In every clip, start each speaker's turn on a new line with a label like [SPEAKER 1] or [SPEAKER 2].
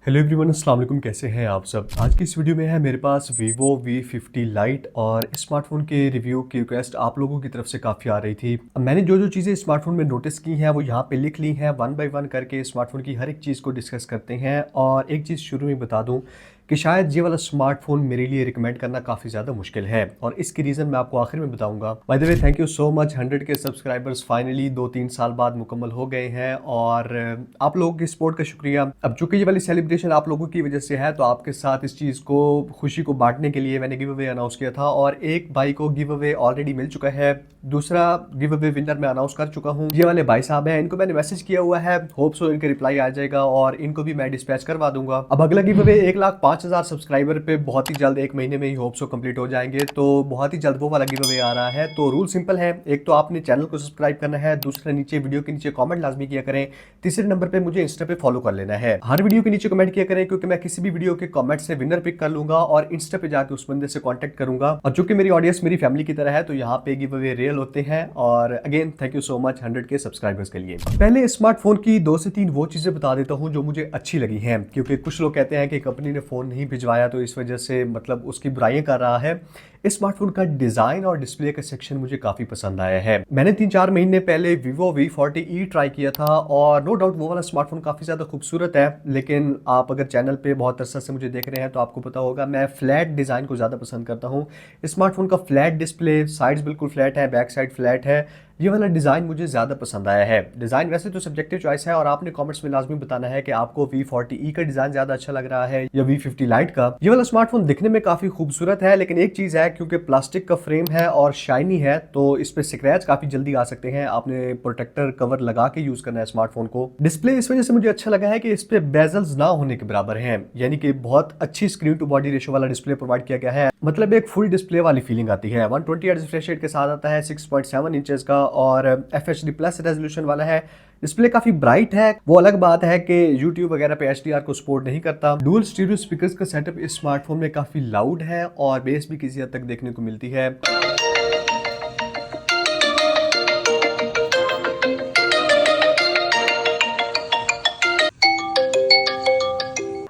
[SPEAKER 1] Hello everyone, अस्सलाम वालेकुम। कैसे हैं आप सब। आज की इस वीडियो में है मेरे पास Vivo V50 Lite और स्मार्टफोन के रिव्यू की रिक्वेस्ट आप लोगों की तरफ से काफ़ी आ रही थी। अब मैंने जो जो चीज़ें स्मार्टफोन में नोटिस की हैं वो यहाँ पे लिख ली हैं। वन बाय वन करके स्मार्टफोन की हर एक चीज़ को डिस्कस करते हैं। और एक चीज़ शुरू में बता दूँ कि शायद ये वाला स्मार्टफोन मेरे लिए रिकमेंड करना काफ़ी ज़्यादा मुश्किल है और इसकी रीज़न मैं आपको आखिर में बताऊंगा। By the way, thank you so much. 100 के सब्सक्राइबर्स फाइनली 2-3 साल बाद मुकम्मल हो गए हैं और आप लोगों की सपोर्ट का शुक्रिया। अब चूंकि ये वाली सेलिब्रेशन आप लोगों की वजह से है तो आपके साथ इस चीज़ को, खुशी को बांटने के लिए मैंने गिव अवे अनाउंस किया था और एक भाई को गिव अवे ऑलरेडी मिल चुका है। दूसरा गिव अवे विनर मैं अनाउंस कर चुका हूँ। ये वाले भाई साहब हैं, इनको मैंने मैसेज किया हुआ है। होप सो इनका रिप्लाई आ जाएगा और इनको भी मैं डिस्पैच करवा दूंगा। अब अगला गिव अवे 1,05,000 सब्सक्राइबर पे बहुत ही जल्द, एक महीने में ही होप सो कंप्लीट हो जाएंगे। तो बहुत ही जल्द वो वाला गिव अवे आ रहा है। तो रूल सिंपल है, एक तो आपने चैनल को सब्सक्राइब करना है, दूसरा नीचे वीडियो के नीचे कमेंट लाजमी किया करें, तीसरे नंबर पे मुझे इंस्टा पे फॉलो कर लेना है। हर वीडियो के नीचे कमेंट किया करें क्योंकि मैं किसी भी वीडियो के कमेंट से विनर पिक कर लूंगा और इंस्टा पे जाकर उस बंदे से कांटेक्ट करूंगा। और चूंकि मेरी ऑडियंस मेरी फैमिली की तरह है तो यहाँ पे गिव अवे रियल होते हैं। और again thank you so much 100 के सब्सक्राइबर्स के लिए। पहले स्मार्टफोन की 2 से 3 वो चीजें बता देता हूँ जो मुझे अच्छी लगी हैं, क्योंकि कुछ लोग कहते हैं कि कंपनी ने फोन नहीं भिजवाया तो इस वजह से मतलब उसकी बुराइयां कर रहा है। इस स्मार्टफोन का डिजाइन और डिस्प्ले का सेक्शन मुझे काफी पसंद आया है। मैंने 3-4 महीने पहले Vivo V40e ट्राई किया था और नो डाउट वो वाला स्मार्टफोन काफी ज्यादा खूबसूरत है। लेकिन आप अगर चैनल पे बहुत अरसा से मुझे देख रहे हैं तो आपको पता होगा मैं फ्लैट डिजाइन को ज्यादा पसंद करता हूँ। स्मार्टफोन का फ्लैट डिस्प्ले, साइड्स बिल्कुल फ्लैट है, बैक साइड फ्लैट है, ये वाला डिज़ाइन मुझे ज़्यादा पसंद आया है। डिज़ाइन वैसे तो सब्जेक्टिव चॉइस है और आपने कमेंट्स में लाजमी बताना है कि आपको V40e का डिज़ाइन ज़्यादा अच्छा लग रहा है या V50 Lite का। ये वाला स्मार्टफोन दिखने में काफ़ी खूबसूरत है, लेकिन एक चीज़ है, क्योंकि प्लास्टिक का फ्रेम है और शाइनी है तो इस पे स्क्रैच काफ़ी जल्दी आ सकते हैं। आपने प्रोटेक्टर कवर लगा के यूज़ करना है स्मार्टफोन को। डिस्प्ले इस वजह से मुझे अच्छा लगा है कि इस पे बेजल्स ना होने के बराबर हैं, यानी कि बहुत अच्छी स्क्रीन टू बॉडी रेशो वाला डिस्प्ले प्रोवाइड किया गया है। मतलब एक फुल डिस्प्ले वाली फीलिंग आती है। 120 हर्ट्ज रिफ्रेश रेट के साथ आता है, 6.7 इंचेस का और FHD प्लस रेजोल्यूशन वाला है। डिस्प्ले काफी ब्राइट है। वो अलग बात है कि YouTube वगैरह पे HDR को सपोर्ट नहीं करता। डुअल स्टीरियो स्पीकर्स का सेटअप इस स्मार्टफोन में काफी लाउड है और बेस भी किसी हद तक देखने को मिलती है।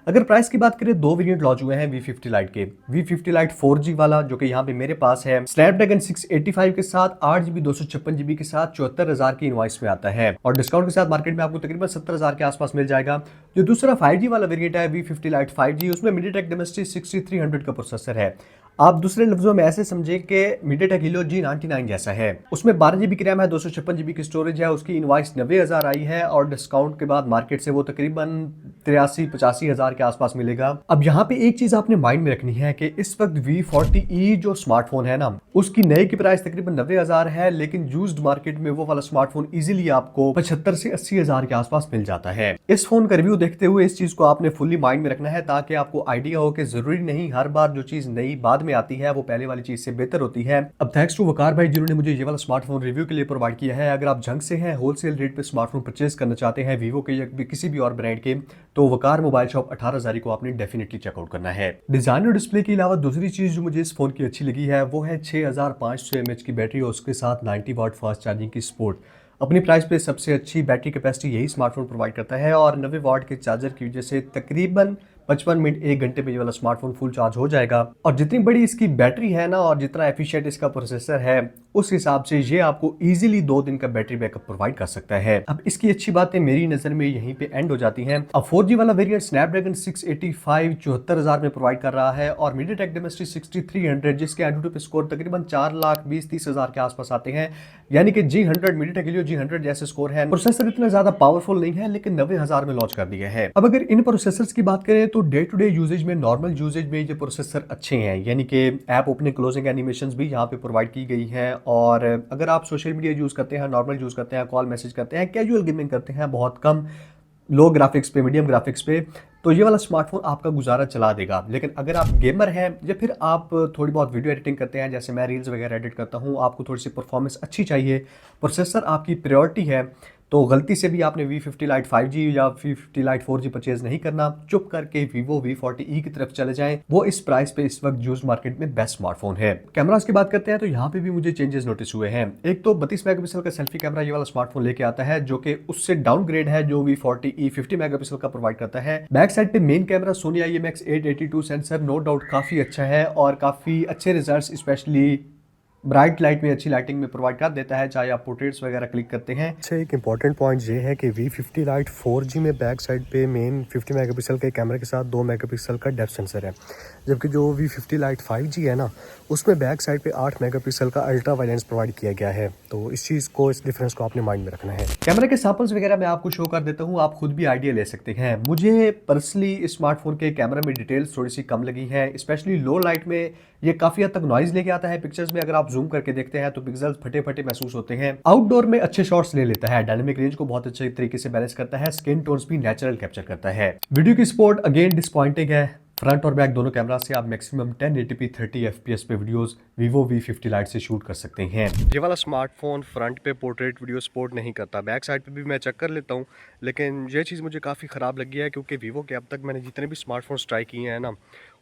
[SPEAKER 1] अगर प्राइस की बात करें, 2 वेरिएंट लॉन्च हुए हैं V50 Lite के। V50 Lite 4G वाला जो कि यहाँ पे मेरे पास है, स्नैपड्रैगन 685 के साथ, 8GB 256GB के साथ 74,000 की इनवॉइस में आता है और डिस्काउंट के साथ मार्केट में आपको तकरीबन 70,000 के आसपास मिल जाएगा। जो दूसरा 5G वाला वेरिएंट है V50 Lite 5G, उसमें MediaTek Dimensity 6300 का प्रोसेसर है। आप दूसरे लफ्जों में ऐसे समझे कि MediaTek Helio G99 जैसा है। उसमें 12GB की रैम है, 256GB की स्टोरेज है, उसकी इनवॉइस 90,000 आई है और डिस्काउंट के बाद मार्केट से वो तकरीबन 83-85,000 के आसपास मिलेगा। अब यहाँ पे एक चीज आपने माइंड में रखनी है कि इस वक्त V40e जो स्मार्टफोन है ना, उसकी नए की प्राइस तकरीबन 90,000 है, लेकिन यूज्ड मार्केट में वो वाला स्मार्टफोन इजीली आपको 75 से 80,000 के आसपास मिल जाता है। इस फोन का रिव्यू देखते हुए इस चीज को आपने फुल्ली माइंड में रखना है ताकि आपको आइडिया हो कि जरूरी नहीं हर बार जो चीज नई बाद में आती है वो पहले वाली चीज से बेहतर होती है। अब थैंक्स टू वकार भाई जिन्होंने मुझे ये वाला स्मार्टफोन रिव्यू के लिए प्रोवाइड किया है। अगर आप जंग से हैं, होलसेल रेट पे स्मार्टफोन परचेज करना चाहते हैं वीवो के या किसी भी और ब्रांड के, तो वकार मोबाइल शॉप 18 को आपने डेफिनेटली चेकआउट करना है। डिजाइन और डिस्प्ले के अलावा दूसरी चीज जो मुझे इस फोन की अच्छी लगी है वो है 6500 mAh की बैटरी और उसके साथ 90 वाट फास्ट चार्जिंग की सपोर्ट। अपनी प्राइस पे सबसे अच्छी बैटरी कैपेसिटी यही स्मार्टफोन प्रोवाइड करता है और 90 वाट के चार्जर की वजह से तकरीबन 55 मिनट 1 घंटे में ये वाला स्मार्टफोन फुल चार्ज हो जाएगा। और जितनी बड़ी इसकी बैटरी है ना और जितना एफिशिएंट इसका प्रोसेसर है, उस हिसाब से ये आपको इजीली 2 दिन का बैटरी बैकअप प्रोवाइड कर सकता है। अब इसकी अच्छी बातें मेरी नजर में यहीं पे एंड हो जाती हैं। अब 4G वाला वेरिएंट स्नैपड्रैगन 685 74,000 में प्रोवाइड कर रहा है और MediaTek Dimensity 6300 जिसके एंटूटू पे स्कोर तकरीबन 4,20,30,000 के आसपास आते हैं, यानी कि G100 MediaTek Helio G100 जैसे स्कोर है। प्रोसेसर इतना ज्यादा पावरफुल नहीं है लेकिन 90,000 में लॉन्च कर दिया है। अब अगर इन प्रोसेसर्स की बात करें तो डे टू डे यूजेज में, नॉर्मल यूजेज में ये प्रोसेसर अच्छे हैं, यानी कि ऐप ओपनिंग क्लोजिंग एनिमेशंस भी यहाँ पे प्रोवाइड की गई हैं। और अगर आप सोशल मीडिया यूज करते हैं, नॉर्मल यूज करते हैं, कॉल मैसेज करते हैं, कैजुअल गेमिंग करते हैं, बहुत कम लो ग्राफिक्स पे, मीडियम ग्राफिक्स पे, तो ये वाला स्मार्टफोन आपका गुजारा चला देगा। लेकिन अगर आप गेमर हैं या फिर आप थोड़ी बहुत वीडियो एडिटिंग करते हैं, जैसे मैं रील्स वगैरह एडिट करता हूँ, आपको थोड़ी सी परफॉर्मेंस अच्छी चाहिए, प्रोसेसर आपकी प्रायोरिटी है, तो गलती से भी आपने V50 Lite 5G या V50 Lite 4G परचेज नहीं करना, चुप करके Vivo V40e की तरफ चले जाएं। वो इस प्राइस पे इस वक्त यूज्ड मार्केट में बेस्ट स्मार्टफोन है। कैमरास की बात करते हैं तो यहाँ पे भी मुझे चेंजेस नोटिस हुए हैं। एक तो 32 मेगापिक्सल का सेल्फी कैमरा ये वाला स्मार्टफोन लेके आता है, जो कि उससे डाउनग्रेड है जो V40e 50 मेगापिक्सल का प्रोवाइड करता है। बैक साइड पे main camera Sony IMX882 sensor no doubt काफी अच्छा है और काफी अच्छे रिजल्ट्स स्पेशली ब्राइट लाइट में अच्छी लाइटिंग में प्रोवाइड कर देता है, चाहे आप पोर्ट्रेट्स वगैरह क्लिक करते हैं।
[SPEAKER 2] अच्छा, एक इंपॉर्टेंट पॉइंट ये है कि V50 Lite 4G में बैक साइड पे मेन 50 मेगापिक्सल के कैमरे के साथ 2 मेगापिक्सल का डेप्थ सेंसर है, जबकि जो V50 Lite 5G है ना, उसमें बैक साइड पे 8 मेगापिक्सल का अल्ट्रा वाइड लेंस प्रोवाइड किया गया है। तो इस डिफरेंस को आपने माइंड में रखना है।
[SPEAKER 1] कैमरे के सैंपल्स वगैरह मैं आपको शो कर देता हूँ, आप खुद भी आइडिया ले सकते हैं। मुझे पर्सनली इस स्मार्टफोन के कैमरा में डिटेल्स थोड़ी सी कम लगी हैं, स्पेशली लो लाइट में ये काफी हद तक नॉइज लेके आता है। पिक्चर्स में अगर आप जूम करके देखते हैं तो पिक्सेल्स फटे फटे महसूस होते हैं। आउटडोर में अच्छे शॉट्स ले लेता है, डायनामिक रेंज को बहुत अच्छे तरीके से बैलेंस करता है, स्किन टोन्स भी नेचुरल कैप्चर करता है। वीडियो की सपोर्ट अगेन डिसपॉइंटिंग है। फ्रंट और बैक दोनों कैमरा से आप मैक्सिमम 1080p 30 fps पे वीडियोस Vivo V50 Lite से शूट कर सकते हैं।
[SPEAKER 2] ये वाला स्मार्टफोन फ्रंट पे पोर्ट्रेट वीडियो सपोर्ट नहीं करता, बैक साइड पे भी मैं चेक कर लेता हूँ, लेकिन ये चीज़ मुझे काफ़ी ख़राब लगी है क्योंकि Vivo के अब तक मैंने जितने भी स्मार्टफोन ट्राई किए हैं ना,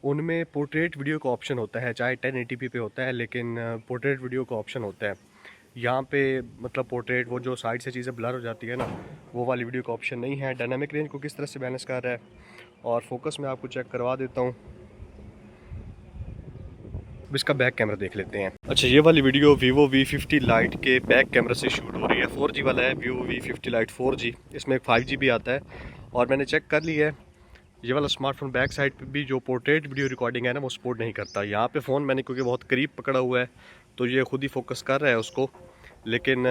[SPEAKER 2] उनमें पोर्ट्रेट वीडियो का ऑप्शन होता है, चाहे 1080p पे होता है, लेकिन पोर्ट्रेट वीडियो का ऑप्शन होता है। यहाँ पे मतलब पोर्ट्रेट वो जो साइड से चीज़ें ब्लर हो जाती है ना, वो वाली वीडियो का ऑप्शन नहीं है। डायनामिक रेंज को किस तरह से बैलेंस कर रहा है और फोकस में आपको चेक करवा देता हूँ। अब इसका बैक कैमरा देख लेते हैं। अच्छा, ये वाली वीडियो Vivo V50 Lite के बैक कैमरा से शूट हो रही है। 4G वाला है Vivo V50 Lite 4G, इसमें एक 5G भी आता है और मैंने चेक कर लिया है। ये वाला स्मार्टफोन बैक साइड पे भी जो पोर्ट्रेट वीडियो रिकॉर्डिंग है ना, वो सपोर्ट नहीं करता। यहाँ पे फ़ोन मैंने क्योंकि बहुत करीब पकड़ा हुआ है तो ये खुद ही फोकस कर रहा है उसको, लेकिन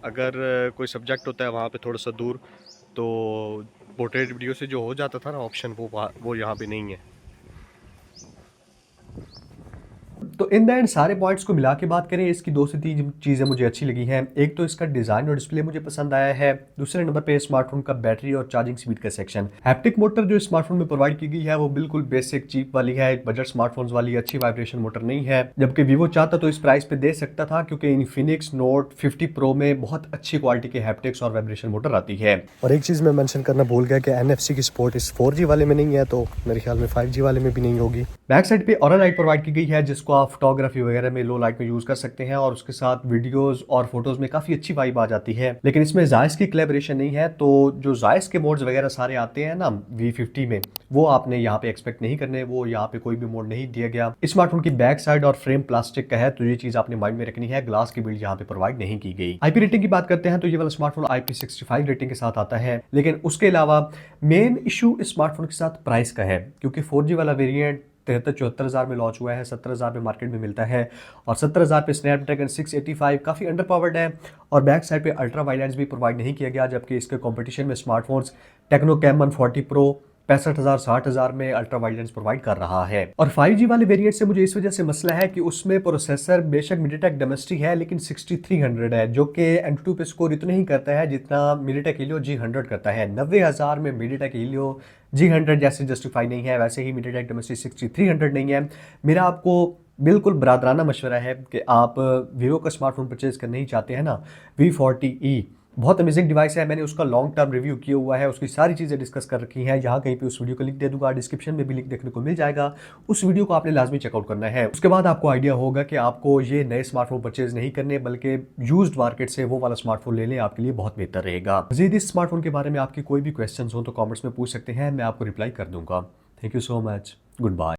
[SPEAKER 2] अगर कोई सब्जेक्ट होता है वहाँ पे थोड़ा सा दूर तो पोर्ट्रेट वीडियो से जो हो जाता था ना ऑप्शन, वो यहाँ पे नहीं है।
[SPEAKER 1] तो इन द एंड सारे पॉइंट्स को मिला के बात करें, इसकी 2 से 3 चीज़ें मुझे अच्छी लगी हैं। एक तो इसका डिज़ाइन और डिस्प्ले मुझे पसंद आया है। दूसरे नंबर पे स्मार्टफोन का बैटरी और चार्जिंग स्पीड का सेक्शन। हैप्टिक मोटर जो स्मार्टफोन में प्रोवाइड की गई है वो बिल्कुल बेसिक चीप वाली है, बजट स्मार्टफोन्स वाली अच्छी वाइब्रेशन मोटर नहीं है, जबकि Vivo चाहता तो इस प्राइस पे दे सकता था क्योंकि इन्फिनिक्स Note 50 Pro में बहुत अच्छी क्वालिटी के हैप्टिक्स और वाइब्रेशन मोटर आती है।
[SPEAKER 2] और एक चीज़ मैं मेंशन करना भूल गया कि NFC की सपोर्ट इस 4G वाले में नहीं है, तो मेरे ख्याल में 5G वाले में भी नहीं होगी।
[SPEAKER 1] बैक साइड पे ऑरा लाइट प्रोवाइड की गई है जिसको आप फोटोग्राफी वगैरह में लो लाइट में यूज कर सकते हैं और उसके साथ वीडियोस और फोटोज में काफी अच्छी वाइब आ जाती है। लेकिन इसमें जायस की कोलैबोरेशन नहीं है, तो जो जायस के मोड्स वगैरह सारे आते हैं ना V50 में, वो आपने यहाँ पे एक्सपेक्ट नहीं करने, वो यहाँ पे कोई भी मोड नहीं दिया गया। स्मार्टफोन की बैक साइड और फ्रेम प्लास्टिक का है, तो ये चीज आपने माइंड में रखनी है। ग्लास की बिल्ड यहाँ पे प्रोवाइड नहीं की गई। IP रेटिंग की बात करते हैं तो ये वाला स्मार्टफोन IP65 रेटिंग के साथ आता है, लेकिन उसके अलावा मेन इशू स्मार्टफोन के साथ प्राइस का है, क्योंकि 4G वाला वेरिएंट 73-74 हज़ार में लॉन्च हुआ है, 70 हज़ार में मार्केट में मिलता है और 70 हज़ार पे स्नैपड्रैगन 685 काफ़ी अंडर पावर्ड है और बैक साइड पे अल्ट्रा वाइड लेंस भी प्रोवाइड नहीं किया गया, जबकि इसके कंपटीशन में स्मार्टफोन्स टेक्नो कैमन 40 प्रो 65,000 60,000 में अल्ट्रा वाइड लेंस प्रोवाइड कर रहा है। और 5G वाले वेरिएंट से मुझे इस वजह से मसला है कि उसमें प्रोसेसर बेशक मीडियाटेक डोमेस्टिक है लेकिन 6300 है, जो कि Antutu पे स्कोर इतना ही करता है जितना मीडियाटेक हीलियो G100 करता है। 90,000 में मीडियाटेक हीलियो G100 जैसे जस्टिफाई नहीं है, वैसे ही मीडियाटेक डोमेस्टिक 6300 नहीं है। मेरा आपको बिल्कुल बरादराना मशवरा है कि आप Vivo का स्मार्टफोन परचेज करना ही चाहते हैं ना, V40e बहुत अमेजिंग डिवाइस है। मैंने उसका लॉन्ग टर्म रिव्यू किया हुआ है, उसकी सारी चीज़ें डिस्कस कर रखी हैं। यहाँ कहीं पे उस वीडियो का लिंक दे दूंगा, डिस्क्रिप्शन में भी लिंक देखने को मिल जाएगा। उस वीडियो को आपने लाजमी चेकआउट करना है। उसके बाद आपको आइडिया होगा कि आपको ये नए स्मार्टफोन परचेज नहीं करने, बल्कि यूज्ड मार्केट से वो वाला स्मार्टफोन ले लें, आपके लिए बहुत बेहतर रहेगा। मजीद इस स्मार्टफोन के बारे में आपकी कोई भी क्वेश्चन हो तो कॉमेंट्स में पूछ सकते हैं, मैं आपको रिप्लाई कर दूंगा। Thank you so much, good bye.